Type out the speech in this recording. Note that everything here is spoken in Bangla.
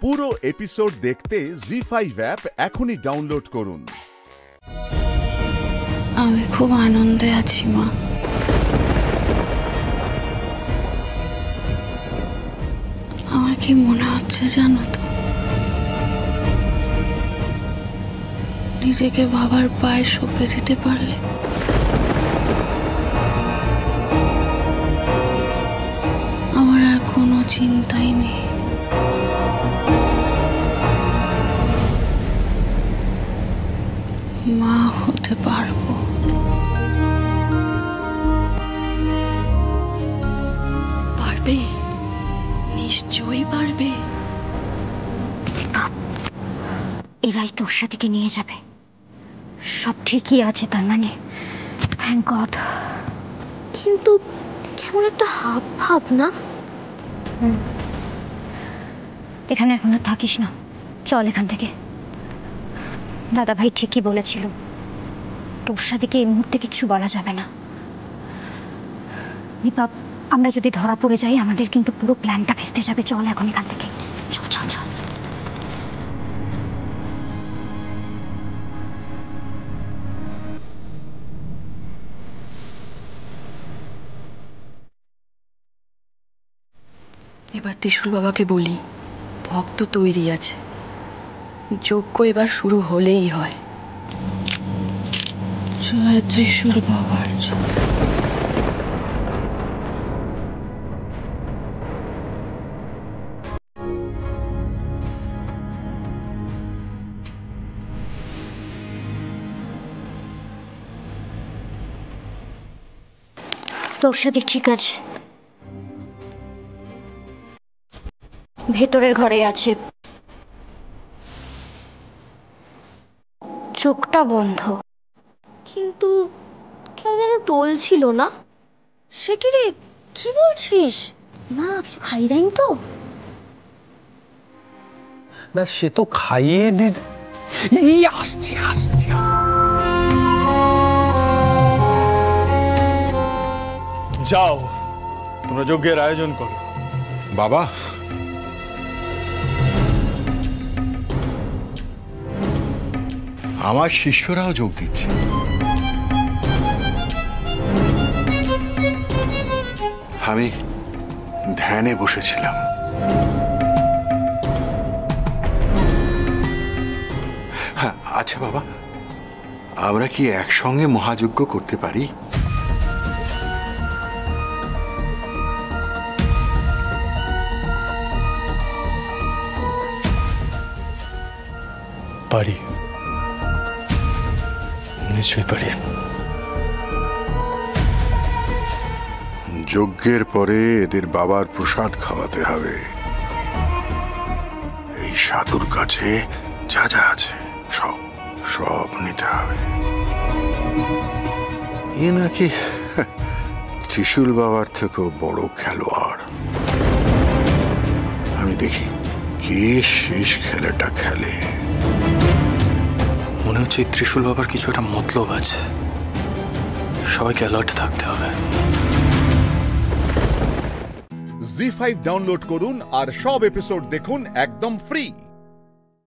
পুরো এপিসোড দেখতে জি5 অ্যাপ এখনই ডাউনলোড করুন। আমি খুব আনন্দে আছি মা। আমার কি মনে হচ্ছে জানো তো, নিজেকে বাবার পায়ে সঁপে দিতে পারলে আমার আর কোনো চিন্তাই নেই। মা হতে পারবো। পারবে, নিশ্চয়ই পারবে। এরাই তোর সাথে নিয়ে যাবে, সব ঠিকই আছে তার মানে, থ্যাংক গড। কিন্তু কেমন একটা হাব ভাব না? এখানে এখন আর থাকিস না, চল এখান থেকে। দাদা ভাই ঠিকই বলেছিল, তোর সাথে এই মুহূর্তে কিছু বলা যাবে না। নিপাপ, আমরা যদি ধরা পড়ে যাই আমাদের কিন্তু পুরো প্ল্যানটা ভেস্তে যাবে। চল এখন এখান থেকে, চল চল চল। এবার ত্রিশূল বাবাকে বলি, ভক্ত তৈরি আছে, যজ্ঞ এবার শুরু হলেই হয়। জয় ত্রিশূল বাবার জয়। তোর সাথে ঠিক আছে, ভেতরের ঘরে আছে, চোখটা বন্ধ। কিন্তু কেমন যেন টোল ছিল না? সে কি রে, কি বলছিস? মা কিছু খাইয়ে দেয়নি তো? না, সে তো খাইয়ে আসছে আসছে। যাও, তোমরা যজ্ঞের আয়োজন করো। বাবা, আমার শিষ্যরাও যোগ দিচ্ছে। আমি ধ্যানে বসেছিলাম। হ্যাঁ, আচ্ছা বাবা, আমরা কি একসঙ্গে মহাযজ্ঞ করতে পারি? পারি, নিশ্চয়ই পারি। যজ্ঞের পরে এদের বাবার প্রসাদ খাওয়াতে হবে। এই সাধুর কাছে যা যা আছে সব সব নিতে হবে। এ নাকি ত্রিশূল বাবার থেকেও বড় খেলোয়াড়। আমি দেখি কে শেষ খেলাটা খেলে। মনে হচ্ছে ত্রিশূল বাবার কিছু একটা মতলব আছে, সবাইকে অ্যালার্ট থাকতে হবে। জি5 ডাউনলোড করুন আর সব এপিসোড দেখুন একদম ফ্রি।